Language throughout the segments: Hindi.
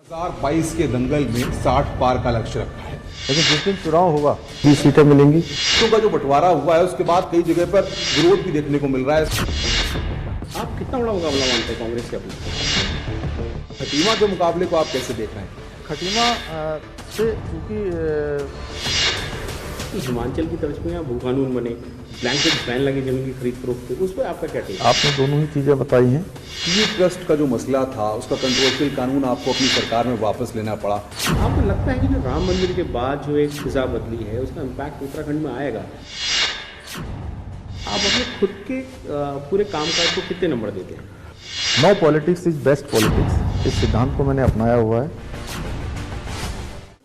2022 के दंगल में 60 पार का लक्ष्य रखा है, लेकिन जिस दिन चुनाव होगा 20 सीटें मिलेंगी। सीटों का जो बंटवारा हुआ है उसके बाद कई जगह पर विरोध भी देखने को मिल रहा है। आप कितना बड़ा मुकाबला मानते हैं कांग्रेस के अपने? खटीमा के मुकाबले को आप कैसे देख रहे हैं? खटीमा से चूंकि हिमाचल की तर्ज पे यहाँ भू कानून बने, ब्लैंकेट बैन लगे जमीन की खरीद फरोख्त पे, उस पर आपका क्या टेक? आपने दोनों ही चीजें बताई हैं। पीए ट्रस्ट का जो मसला था उसका कंट्रोवर्शियल कानून आपको अपनी सरकार में वापस लेना पड़ा। आपको लगता है कि जो राम मंदिर के बाद जो एक फिजा बदली है उसका इम्पैक्ट उत्तराखंड में आएगा? आप अपने खुद के पूरे कामकाज को कितने नंबर देते हैं? No politics is best politics, इस सिद्धांत को मैंने अपनाया हुआ है।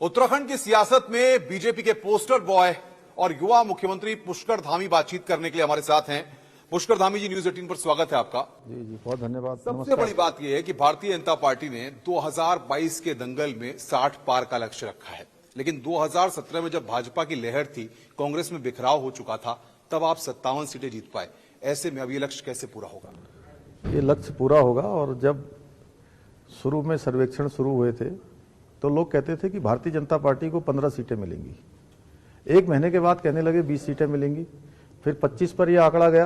उत्तराखंड की सियासत में बीजेपी के पोस्टर बॉय और युवा मुख्यमंत्री पुष्कर धामी बातचीत करने के लिए हमारे साथ हैं। पुष्कर धामी जी, न्यूज 18 पर स्वागत है आपका। जी बहुत धन्यवाद। सबसे बड़ी बात यह है कि भारतीय जनता पार्टी ने 2022 के दंगल में 60 पार का लक्ष्य रखा है, लेकिन 2017 में जब भाजपा की लहर थी, कांग्रेस में बिखराव हो चुका था, तब आप 57 सीटें जीत पाए। ऐसे में अब ये लक्ष्य कैसे पूरा होगा? ये लक्ष्य पूरा होगा। और जब शुरू में सर्वेक्षण शुरू हुए थे तो लोग कहते थे कि भारतीय जनता पार्टी को 15 सीटें मिलेंगी। एक महीने के बाद कहने लगे 20 सीटें मिलेंगी। फिर 25 पर यह आंकड़ा गया,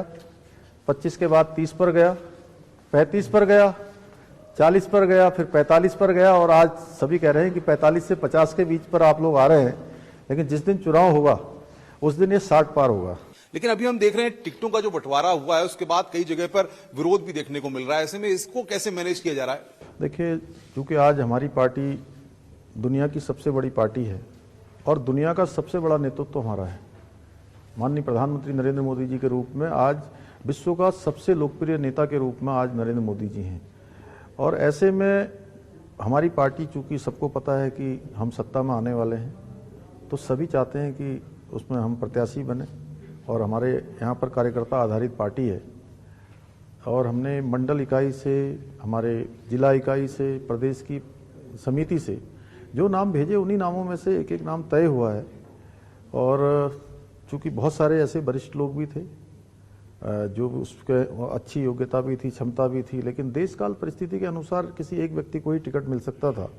25 के बाद 30 पर गया, 35 पर गया, 40 पर गया, फिर 45 पर गया और आज सभी कह रहे हैं कि 45 से 50 के बीच पर आप लोग आ रहे हैं। लेकिन जिस दिन चुनाव होगा उस दिन ये 60 पार होगा। लेकिन अभी हम देख रहे हैं टिकटों का जो बंटवारा हुआ है उसके बाद कई जगह पर विरोध भी देखने को मिल रहा है। ऐसे में इसको कैसे मैनेज किया जा रहा है? देखिए, क्योंकि आज हमारी पार्टी दुनिया की सबसे बड़ी पार्टी है और दुनिया का सबसे बड़ा नेतृत्व तो हमारा है। माननीय प्रधानमंत्री नरेंद्र मोदी जी के रूप में आज विश्व का सबसे लोकप्रिय नेता के रूप में आज नरेंद्र मोदी जी हैं। और ऐसे में हमारी पार्टी, चूंकि सबको पता है कि हम सत्ता में आने वाले हैं, तो सभी चाहते हैं कि उसमें हम प्रत्याशी बने। और हमारे यहाँ पर कार्यकर्ता आधारित पार्टी है और हमने मंडल इकाई से, हमारे जिला इकाई से, प्रदेश की समिति से जो नाम भेजे उन्हीं नामों में से एक एक नाम तय हुआ है। और चूंकि बहुत सारे ऐसे वरिष्ठ लोग भी थे जो उसके अच्छी योग्यता भी थी, क्षमता भी थी, लेकिन देशकाल परिस्थिति के अनुसार किसी एक व्यक्ति को ही टिकट मिल सकता था।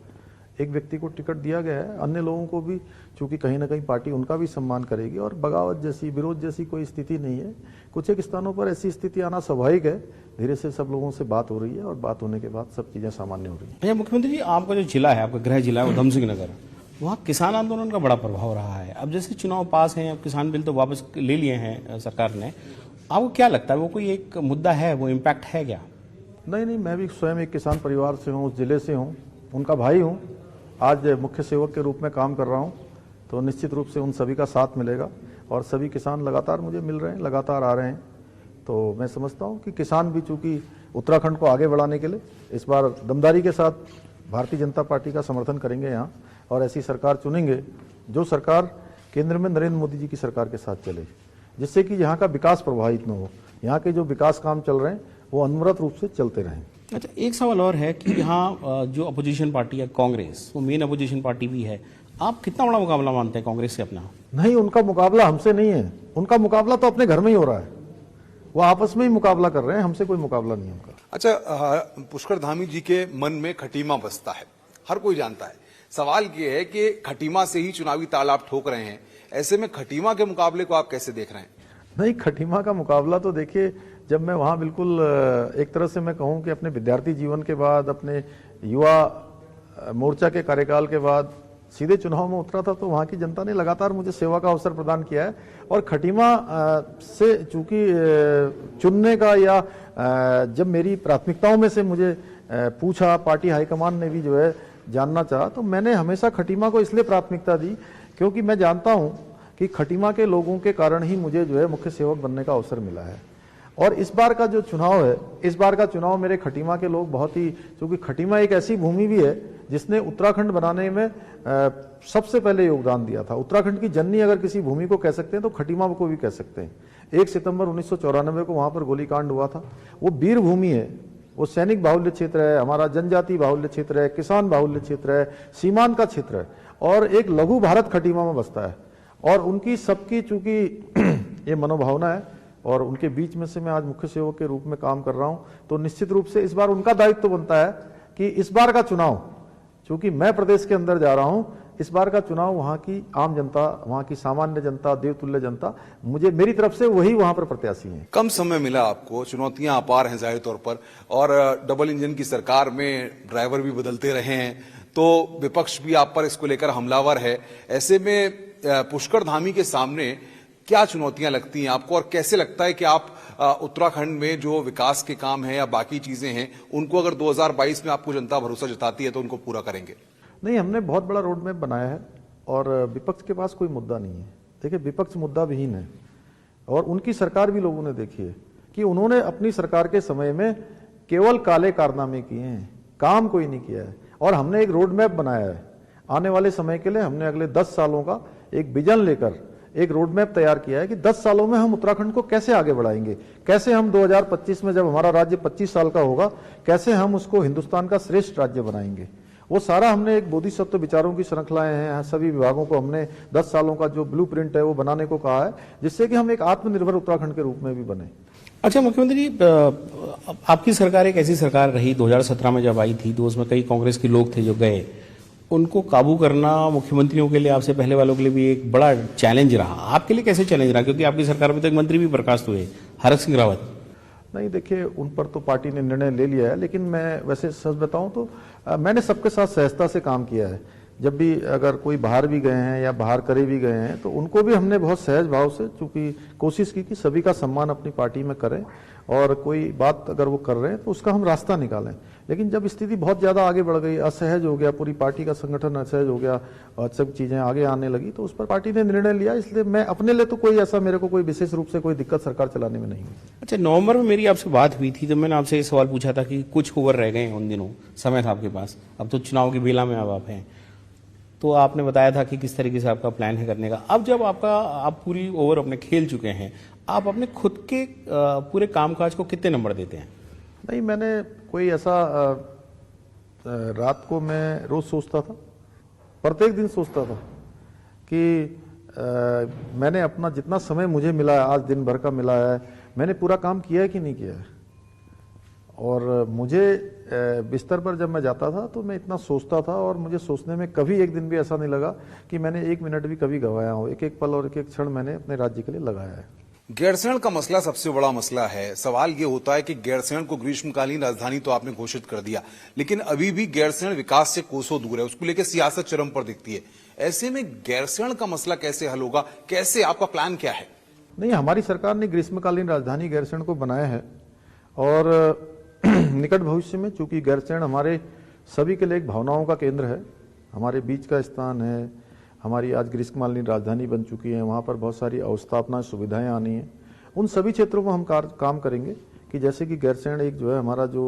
एक व्यक्ति को टिकट दिया गया है, अन्य लोगों को भी, चूंकि कहीं ना कहीं पार्टी उनका भी सम्मान करेगी और बगावत जैसी, विरोध जैसी कोई स्थिति नहीं है। कुछ एक स्थानों पर ऐसी स्थिति आना स्वाभाविक है। धीरे से सब लोगों से बात हो रही है और बात होने के बाद सब चीजें सामान्य हो रही हैं। अच्छा मुख्यमंत्री जी, आपका जो जिला है, आपका गृह जिला है उधम सिंह नगर, वहाँ किसान आंदोलन का बड़ा प्रभाव रहा है। अब जैसे चुनाव पास है, अब किसान बिल तो वापस ले लिए हैं सरकार ने, आपको क्या लगता है वो कोई एक मुद्दा है, वो इम्पैक्ट है क्या? नहीं, मैं भी स्वयं एक किसान परिवार से हूँ, उस जिले से हूँ, उनका भाई हूँ। आज मुख्य सेवक के रूप में काम कर रहा हूँ, तो निश्चित रूप से उन सभी का साथ मिलेगा और सभी किसान लगातार मुझे मिल रहे हैं, लगातार आ रहे हैं। तो मैं समझता हूँ कि किसान भी चूंकि उत्तराखंड को आगे बढ़ाने के लिए इस बार दमदारी के साथ भारतीय जनता पार्टी का समर्थन करेंगे यहाँ और ऐसी सरकार चुनेंगे जो सरकार केंद्र में नरेंद्र मोदी जी की सरकार के साथ चले, जिससे कि यहाँ का विकास प्रभावित न हो। यहाँ के जो विकास काम चल रहे हैं वो अनवरत रूप से चलते रहें। अच्छा, एक सवाल और है कि यहाँ जो अपोजिशन पार्टी है कांग्रेस, वो मेन अपोजिशन पार्टी भी है, आप कितना बड़ा मुकाबला मानते हैं कांग्रेस से अपना? नहीं, उनका मुकाबला हमसे नहीं है। उनका मुकाबला तो अपने घर में ही हो रहा है। वो आपस में ही मुकाबला कर रहे हैं, हमसे कोई मुकाबला नहीं है उनका। अच्छा, पुष्कर धामी जी के मन में खटीमा बसता है, हर कोई जानता है। सवाल ये है कि खटीमा से ही चुनावी ताल आप ठोक रहे हैं। ऐसे में खटीमा के मुकाबले को आप कैसे देख रहे हैं? नहीं, खटीमा का मुकाबला तो देखिए, जब मैं वहाँ बिल्कुल एक तरह से मैं कहूँ कि अपने विद्यार्थी जीवन के बाद, अपने युवा मोर्चा के कार्यकाल के बाद सीधे चुनाव में उतरा था, तो वहाँ की जनता ने लगातार मुझे सेवा का अवसर प्रदान किया है। और खटीमा से चूंकि चुनने का या जब मेरी प्राथमिकताओं में से मुझे पूछा, पार्टी हाईकमान ने भी जो है जानना चाहा, तो मैंने हमेशा खटीमा को इसलिए प्राथमिकता दी क्योंकि मैं जानता हूँ कि खटीमा के लोगों के कारण ही मुझे जो है मुख्य सेवक बनने का अवसर मिला है। और इस बार का जो चुनाव है, इस बार का चुनाव मेरे खटीमा के लोग बहुत ही, क्योंकि खटीमा एक ऐसी भूमि भी है जिसने उत्तराखंड बनाने में सबसे पहले योगदान दिया था। उत्तराखंड की जननी अगर किसी भूमि को कह सकते हैं तो खटीमा को भी कह सकते हैं। 1 सितंबर 1994 को वहां पर गोलीकांड हुआ था। वो वीर भूमि है, वो सैनिक बाहुल्य क्षेत्र है, हमारा जनजाति बाहुल्य क्षेत्र है, किसान बाहुल्य क्षेत्र है, सीमांत का क्षेत्र है और एक लघु भारत खटीमा में बसता है। और उनकी सबकी चूंकि ये मनोभावना है और उनके बीच में से मैं आज मुख्य सेवक के रूप में काम कर रहा हूं, तो निश्चित रूप से इस बार उनका दायित्व बनता है कि इस बार का चुनाव चूंकि मैं प्रदेश के अंदर जा रहा हूं, इस बार का चुनाव वहां की आम जनता, वहां की सामान्य जनता, देवतुल्य जनता, मुझे मेरी तरफ से वही वहां पर प्रत्याशी हैं। कम समय मिला आपको, चुनौतियां अपार हैं जाहिर तौर पर, और डबल इंजन की सरकार में ड्राइवर भी बदलते रहे हैं, तो विपक्ष भी आप पर इसको लेकर हमलावर है। ऐसे में पुष्कर धामी के सामने क्या चुनौतियां लगती हैं आपको, और कैसे लगता है कि आप उत्तराखंड में जो विकास के काम हैं या बाकी चीजें हैं उनको अगर 2022 में आपको जनता भरोसा जताती है तो उनको पूरा करेंगे? नहीं, हमने बहुत बड़ा रोड मैप बनाया है और विपक्ष के पास कोई मुद्दा नहीं है। देखिए, विपक्ष मुद्दा विहीन है और उनकी सरकार भी लोगों ने देखी है कि उन्होंने अपनी सरकार के समय में केवल काले कारनामे किए हैं, काम कोई नहीं किया है। और हमने एक रोड मैप बनाया है आने वाले समय के लिए। हमने अगले 10 सालों का एक विजन लेकर एक रोड मैप तैयार किया है कि 10 सालों में हम उत्तराखंड को कैसे आगे बढ़ाएंगे, कैसे हम 2025 में जब हमारा राज्य 25 साल का होगा, कैसे हम उसको हिंदुस्तान का श्रेष्ठ राज्य बनाएंगे। वो सारा हमने एक बोधिसत्व विचारों की श्रृंखलाएं हैं, सभी विभागों को हमने 10 सालों का जो ब्लूप्रिंट है वो बनाने को कहा है, जिससे कि हम एक आत्मनिर्भर उत्तराखंड के रूप में भी बने। अच्छा मुख्यमंत्री जी, आपकी सरकार एक ऐसी सरकार रही 2017 में जब आई थी तो उसमें कई कांग्रेस के लोग थे जो गए, उनको काबू करना मुख्यमंत्रियों के लिए, आपसे पहले वालों के लिए भी एक बड़ा चैलेंज रहा। आपके लिए कैसे चैलेंज रहा, क्योंकि आपकी सरकार में तो एक मंत्री भी बर्खास्त हुए, हरक सिंह रावत? नहीं, देखिए, उन पर तो पार्टी ने निर्णय ले लिया है, लेकिन मैं वैसे सच बताऊं तो मैंने सबके साथ सहजता से काम किया है। जब भी अगर कोई बाहर भी गए हैं या बाहर करे भी गए हैं तो उनको भी हमने बहुत सहज भाव से, चूंकि कोशिश की कि सभी का सम्मान अपनी पार्टी में करें और कोई बात अगर वो कर रहे हैं तो उसका हम रास्ता निकालें। लेकिन जब स्थिति बहुत ज़्यादा आगे बढ़ गई, असहज हो गया, पूरी पार्टी का संगठन असहज हो गया और सब चीज़ें आगे आने लगी, तो उस पर पार्टी ने निर्णय लिया। इसलिए मैं अपने लिए तो कोई ऐसा, मेरे को कोई विशेष रूप से कोई दिक्कत सरकार चलाने में नहीं हुई। अच्छा, नवंबर में मेरी आपसे बात हुई थी तो मैंने आपसे ये सवाल पूछा था कि कुछ ओवर रह गए हैं, उन दिनों समय था आपके पास, अब तो चुनाव की बेला में अब आप हैं, तो आपने बताया था कि किस तरीके से आपका प्लान है करने का। अब जब आप पूरी ओवर अपने खेल चुके हैं, आप अपने खुद के पूरे कामकाज को कितने नंबर देते हैं? नहीं, मैंने कोई ऐसा रात को मैं रोज सोचता था, प्रत्येक दिन सोचता था कि मैंने अपना जितना समय मुझे मिला है, आज दिन भर का मिला है, मैंने पूरा काम किया है कि नहीं किया है। और मुझे बिस्तर पर जब मैं जाता था तो मैं इतना सोचता था और मुझे सोचने में कभी एक दिन भी ऐसा नहीं लगा कि मैंने 1 मिनट भी कभी गंवाया हो। एक एक पल और एक एक क्षण मैंने अपने राज्य के लिए लगाया है। गैरसैंण का मसला सबसे बड़ा मसला है। सवाल ये होता है कि गैरसैंण को ग्रीष्मकालीन राजधानी तो आपने घोषित कर दिया, लेकिन अभी भी गैरसैंण विकास से कोसों दूर है, उसको लेकर सियासत चरम पर दिखती है। ऐसे में गैरसैंण का मसला कैसे हल होगा, कैसे, आपका प्लान क्या है? नहीं, हमारी सरकार ने ग्रीष्मकालीन राजधानी गैरसैंण को बनाया है और निकट भविष्य में, चूंकि गैरसैंण हमारे सभी के लिए एक भावनाओं का केंद्र है, हमारे बीच का स्थान है, हमारी आज ग्रीष्मकालीन राजधानी बन चुकी है, वहाँ पर बहुत सारी अवस्थापना सुविधाएं आनी है। उन सभी क्षेत्रों में हम काम करेंगे कि जैसे कि गैरसैंण एक जो है हमारा जो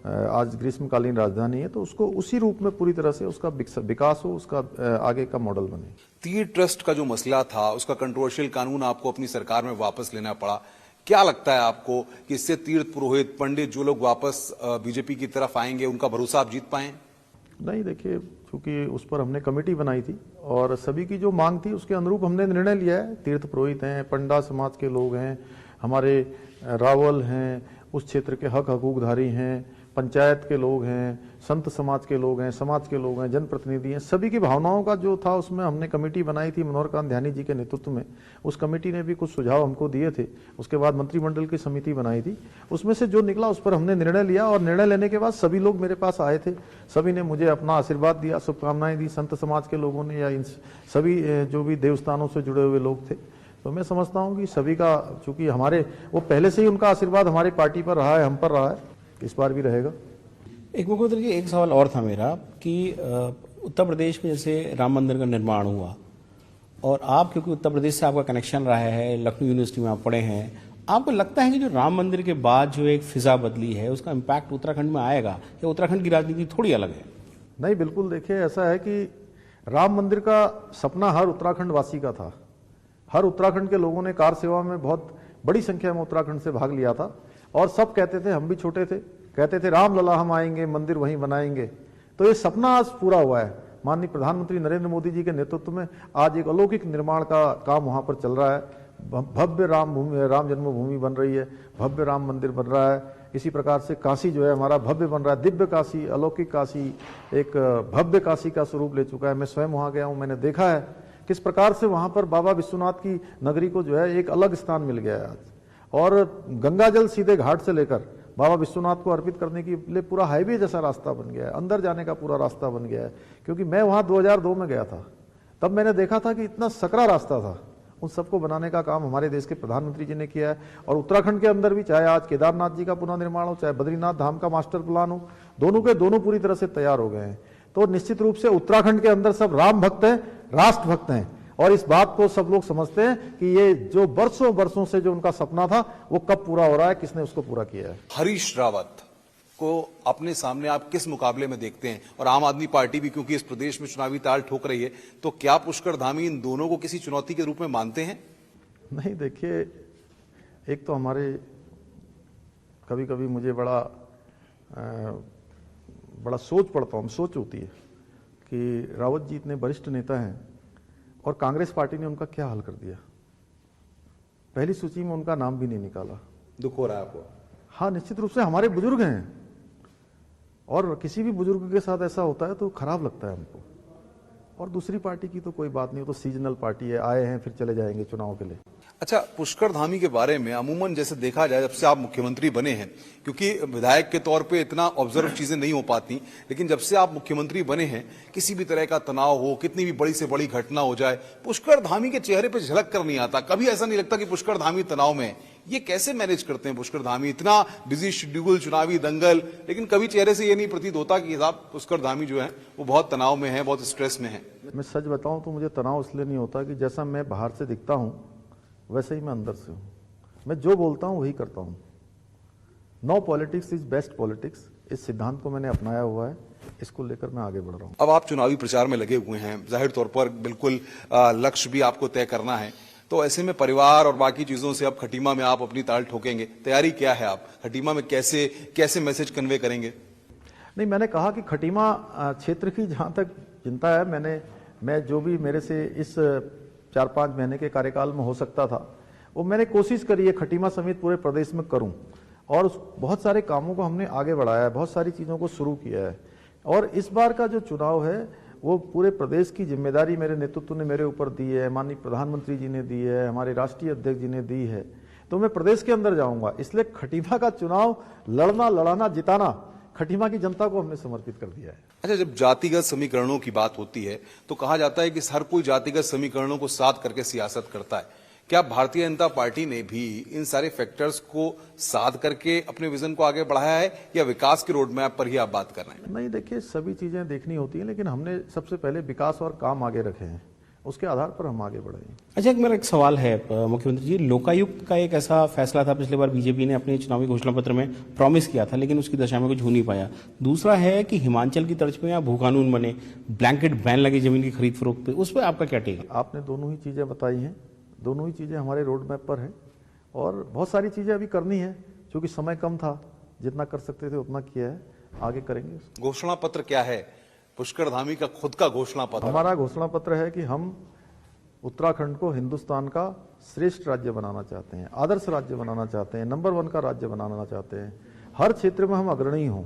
आज ग्रीष्मकालीन राजधानी है, तो उसको उसी रूप में पूरी तरह से उसका विकास हो, उसका आगे का मॉडल बने। तीर ट्रस्ट का जो मसला था, उसका कंट्रोवर्शियल कानून आपको अपनी सरकार में वापस लेना पड़ा। क्या लगता है आपको कि इससे तीर्थ पुरोहित, पंडित जो लोग वापस बीजेपी की तरफ आएंगे, उनका भरोसा आप जीत पाए? नहीं, देखिए, चूंकि उस पर हमने कमेटी बनाई थी और सभी की जो मांग थी उसके अनुरूप हमने निर्णय लिया है। तीर्थ पुरोहित हैं, पंडा समाज के लोग हैं, हमारे रावल हैं, उस क्षेत्र के हक हकूकधारी हैं, पंचायत के लोग हैं, संत समाज के लोग हैं, समाज के लोग हैं, जनप्रतिनिधि हैं, सभी की भावनाओं का जो था उसमें हमने कमेटी बनाई थी मनोहर कांत ध्यानी जी के नेतृत्व में। उस कमेटी ने भी कुछ सुझाव हमको दिए थे, उसके बाद मंत्रिमंडल की समिति बनाई थी, उसमें से जो निकला उस पर हमने निर्णय लिया और निर्णय लेने के बाद सभी लोग मेरे पास आए थे, सभी ने मुझे अपना आशीर्वाद दिया, शुभकामनाएं दी, संत समाज के लोगों ने या इन सभी जो भी देवस्थानों से जुड़े हुए लोग थे। तो मैं समझता हूँ कि सभी का, चूंकि हमारे वो पहले से ही उनका आशीर्वाद हमारी पार्टी पर रहा है, हम पर रहा है, इस बार भी रहेगा। एक मुख्यमंत्री जी, एक सवाल और था मेरा कि उत्तर प्रदेश में जैसे राम मंदिर का निर्माण हुआ और आप, क्योंकि उत्तर प्रदेश से आपका कनेक्शन रहा है, लखनऊ यूनिवर्सिटी में आप पढ़े हैं, आपको लगता है कि जो राम मंदिर के बाद जो एक फिजा बदली है उसका इम्पैक्ट उत्तराखंड में आएगा या उत्तराखंड की राजनीति थोड़ी अलग है? नहीं, बिल्कुल, देखिए, ऐसा है कि राम मंदिर का सपना हर उत्तराखंड वासी का था। हर उत्तराखंड के लोगों ने कार सेवा में बहुत बड़ी संख्या में उत्तराखंड से भाग लिया था और सब कहते थे, हम भी छोटे थे, कहते थे राम लला हम आएंगे, मंदिर वहीं बनाएंगे। तो ये सपना आज पूरा हुआ है। माननीय प्रधानमंत्री नरेंद्र मोदी जी के नेतृत्व में आज एक अलौकिक निर्माण का काम वहां पर चल रहा है। भव्य राम जन्मभूमि बन रही है, भव्य राम मंदिर बन रहा है। किसी प्रकार से काशी जो है हमारा भव्य बन रहा है, दिव्य काशी, अलौकिक काशी, एक भव्य काशी का स्वरूप ले चुका है। मैं स्वयं वहां गया हूं, मैंने देखा है किस प्रकार से वहां पर बाबा विश्वनाथ की नगरी को जो है एक अलग स्थान मिल गया है आज। और गंगा जल सीधे घाट से लेकर बाबा विश्वनाथ को अर्पित करने के लिए पूरा हाईवे जैसा रास्ता बन गया है, अंदर जाने का पूरा रास्ता बन गया है। क्योंकि मैं वहां 2002 में गया था, तब मैंने देखा था कि इतना सकरा रास्ता था। उन सबको बनाने का काम हमारे देश के प्रधानमंत्री जी ने किया है। और उत्तराखंड के अंदर भी, चाहे आज केदारनाथ जी का पुनर्निर्माण हो, चाहे बद्रीनाथ धाम का मास्टर प्लान हो, दोनों के दोनों पूरी तरह से तैयार हो गए हैं। तो निश्चित रूप से उत्तराखंड के अंदर सब राम भक्त हैं, राष्ट्र भक्त हैं, और इस बात को सब लोग समझते हैं कि ये जो बरसों बरसों से जो उनका सपना था वो कब पूरा हो रहा है, किसने उसको पूरा किया है। हरीश रावत को अपने सामने आप किस मुकाबले में देखते हैं? और आम आदमी पार्टी भी क्योंकि इस प्रदेश में चुनावी ताल ठोक रही है, तो क्या पुष्कर धामी इन दोनों को किसी चुनौती के रूप में मानते हैं? नहीं, देखिए, एक तो हमारे कभी कभी मुझे बड़ा सोच पड़ता हूँ, सोच होती है कि रावत जी इतने वरिष्ठ नेता हैं और कांग्रेस पार्टी ने उनका क्या हाल कर दिया। पहली सूची में उनका नाम भी नहीं निकाला। दुख हो रहा है आपको? हाँ, निश्चित रूप से हमारे बुजुर्ग हैं, और किसी भी बुजुर्ग के साथ ऐसा होता है तो खराब लगता है हमको। और दूसरी पार्टी की तो कोई बात नहीं, वो तो सीजनल पार्टी है, आए हैं फिर चले जाएंगे चुनाव के लिए। अच्छा, पुष्कर धामी के बारे में अमूमन जैसे देखा जाए, जब से आप मुख्यमंत्री बने हैं, क्योंकि विधायक के तौर पे इतना ऑब्जर्व चीजें नहीं हो पाती, लेकिन जब से आप मुख्यमंत्री बने हैं, किसी भी तरह का तनाव हो, कितनी भी बड़ी से बड़ी घटना हो जाए, पुष्कर धामी के चेहरे पे झलक कर नहीं आता। कभी ऐसा नहीं लगता कि पुष्कर धामी तनाव में है। ये कैसे मैनेज करते हैं पुष्कर धामी? इतना बिजी शेड्यूल, चुनावी दंगल, लेकिन कभी चेहरे से ये नहीं प्रतीत होता कि साहब पुष्कर धामी जो है वो बहुत तनाव में है, बहुत स्ट्रेस में है। मैं सच बताऊं तो मुझे तनाव इसलिए नहीं होता कि जैसा मैं बाहर से दिखता हूं वैसे ही मैं अंदर से हूं। मैं जो बोलता हूं वही करता हूं। No politics is best politics, इस सिद्धांत को मैंने अपनाया हुआ है, इसको लेकर मैं आगे बढ़ रहा हूं। अब आप चुनावी प्रचार में लगे हुए हैं, जाहिर तौर पर बिल्कुल लक्ष्य भी आपको तय करना है, तो ऐसे में परिवार और बाकी चीजों से अब खटीमा में आप अपनी ताल ठोकेंगे। तैयारी क्या है? आप खटीमा में कैसे मैसेज कन्वे करेंगे? नहीं, मैंने कहा कि खटीमा क्षेत्र की जहां तक चिंता है, मैं जो भी मेरे से इस 4-5 महीने के कार्यकाल में हो सकता था वो मैंने कोशिश करी है खटीमा समेत पूरे प्रदेश में करूं। और बहुत सारे कामों को हमने आगे बढ़ाया है, बहुत सारी चीज़ों को शुरू किया है। और इस बार का जो चुनाव है वो पूरे प्रदेश की जिम्मेदारी मेरे नेतृत्व ने मेरे ऊपर दी है, माननीय प्रधानमंत्री जी ने दी है, हमारे राष्ट्रीय अध्यक्ष जी ने दी है। तो मैं प्रदेश के अंदर जाऊंगा, इसलिए खटीमा का चुनाव लड़ना, लड़ाना, जिताना खटीमा की जनता को हमने समर्पित कर दिया है। अच्छा, जब जातिगत समीकरणों की बात होती है तो कहा जाता है कि हर कोई जातिगत समीकरणों को साथ करके सियासत करता है। क्या भारतीय जनता पार्टी ने भी इन सारे फैक्टर्स को साथ करके अपने विजन को आगे बढ़ाया है, या विकास के रोड मैप पर ही आप बात कर रहे हैं? नहीं, देखिए, सभी चीजें देखनी होती हैं, लेकिन हमने सबसे पहले विकास और काम आगे रखे हैं, उसके आधार पर हम आगे बढ़े हैं। अच्छा, मेरा एक सवाल है मुख्यमंत्री जी, लोकायुक्त का एक ऐसा फैसला था, पिछली बार बीजेपी ने अपने चुनावी घोषणा पत्र में प्रॉमिस किया था, लेकिन उसकी दशा में कुछ हो नहीं पाया। दूसरा है कि हिमाचल की तर्ज पे यहाँ भू कानून बने, ब्लैंकेट बैन लगे जमीन की खरीद फरोख्त पे, उस पर आपका क्या टेक है? आपने दोनों ही चीजें बताई हैं, दोनों ही चीजें हमारे रोड मैप पर है, और बहुत सारी चीजें अभी करनी है, क्योंकि समय कम था, जितना कर सकते थे उतना किया है, आगे करेंगे। घोषणा पत्र क्या है पुष्कर धामी का खुद का घोषणा पत्र? हमारा घोषणा पत्र है कि हम उत्तराखंड को हिंदुस्तान का श्रेष्ठ राज्य बनाना चाहते हैं, आदर्श राज्य बनाना चाहते हैं, नंबर 1 का राज्य बनाना चाहते हैं। हर क्षेत्र में हम अग्रणी हों,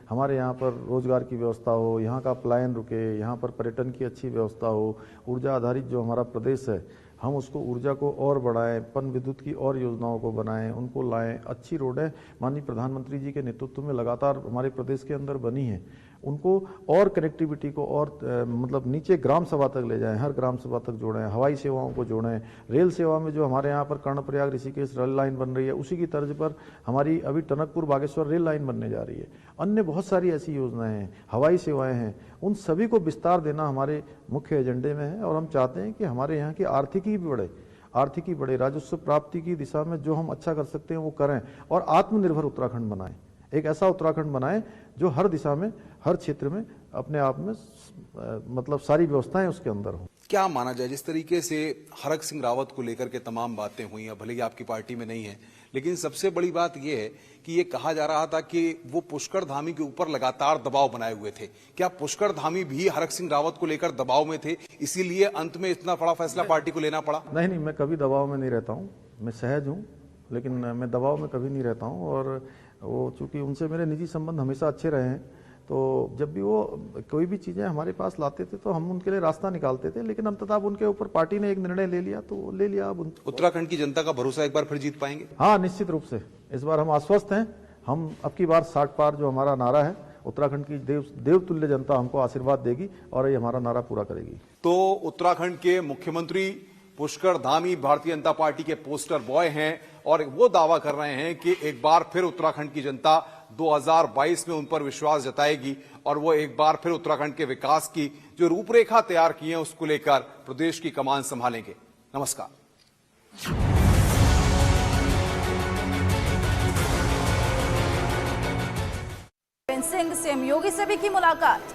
हमारे यहाँ पर रोजगार की व्यवस्था हो, यहाँ का पलायन रुके, यहाँ पर पर्यटन की अच्छी व्यवस्था हो, ऊर्जा आधारित जो हमारा प्रदेश है हम उसको ऊर्जा को और बढ़ाएं, पन विद्युत की और योजनाओं को बनाएं, उनको लाएं। अच्छी रोडें माननीय प्रधानमंत्री जी के नेतृत्व में लगातार हमारे प्रदेश के अंदर बनी हैं, उनको और कनेक्टिविटी को और मतलब नीचे ग्राम सभा तक ले जाएं, हर ग्राम सभा तक जोड़ें, हवाई सेवाओं को जोड़ें, रेल सेवा में जो हमारे यहाँ पर कर्णप्रयाग ऋषिकेश रेल लाइन बन रही है उसी की तर्ज पर हमारी अभी टनकपुर बागेश्वर रेल लाइन बनने जा रही है। अन्य बहुत सारी ऐसी योजनाएं हैं, हवाई सेवाएं हैं, उन सभी को विस्तार देना हमारे मुख्य एजेंडे में है। और हम चाहते हैं कि हमारे यहाँ की आर्थिकी भी बढ़े, राजस्व प्राप्ति की दिशा में जो हम अच्छा कर सकते हैं वो करें, और आत्मनिर्भर उत्तराखंड बनाएं, एक ऐसा उत्तराखंड बनाएं जो हर दिशा में, हर क्षेत्र में अपने आप में मतलब सारी व्यवस्थाएं उसके अंदर हों। क्या माना जाए, जिस तरीके से हरक सिंह रावत को लेकर के तमाम बातें हुई हैं, भले ही आपकी पार्टी में नहीं है, लेकिन सबसे बड़ी बात यह है कि ये कहा जा रहा था कि वो पुष्कर धामी के ऊपर लगातार दबाव बनाए हुए थे। क्या पुष्कर धामी भी हरक सिंह रावत को लेकर दबाव में थे, इसीलिए अंत में इतना बड़ा फैसला पार्टी को लेना पड़ा? नहीं, मैं कभी दबाव में नहीं रहता हूँ, मैं सहज हूँ, लेकिन मैं दबाव में कभी नहीं रहता हूँ। और वो चूंकि उनसे मेरे निजी संबंध हमेशा अच्छे रहे हैं, तो जब भी वो कोई भी चीज़ें हमारे पास लाते थे तो हम उनके लिए रास्ता निकालते थे, लेकिन अंततः अब उनके ऊपर पार्टी ने एक निर्णय ले लिया तो ले लिया। अब उत्तराखंड की जनता का भरोसा एक बार फिर जीत पाएंगे? हाँ, निश्चित रूप से इस बार हम आश्वस्त हैं। हम अब की बार 60 पार जो हमारा नारा है, उत्तराखंड की देवतुल्य जनता हमको आशीर्वाद देगी और ये हमारा नारा पूरा करेगी। तो उत्तराखंड के मुख्यमंत्री पुष्कर धामी भारतीय जनता पार्टी के पोस्टर बॉय हैं और वो दावा कर रहे हैं कि एक बार फिर उत्तराखंड की जनता 2022 में उन पर विश्वास जताएगी और वो एक बार फिर उत्तराखंड के विकास की जो रूपरेखा तैयार की है उसको लेकर प्रदेश की कमान संभालेंगे। नमस्कार। सिंह सीएम योगी से भी की मुलाकात।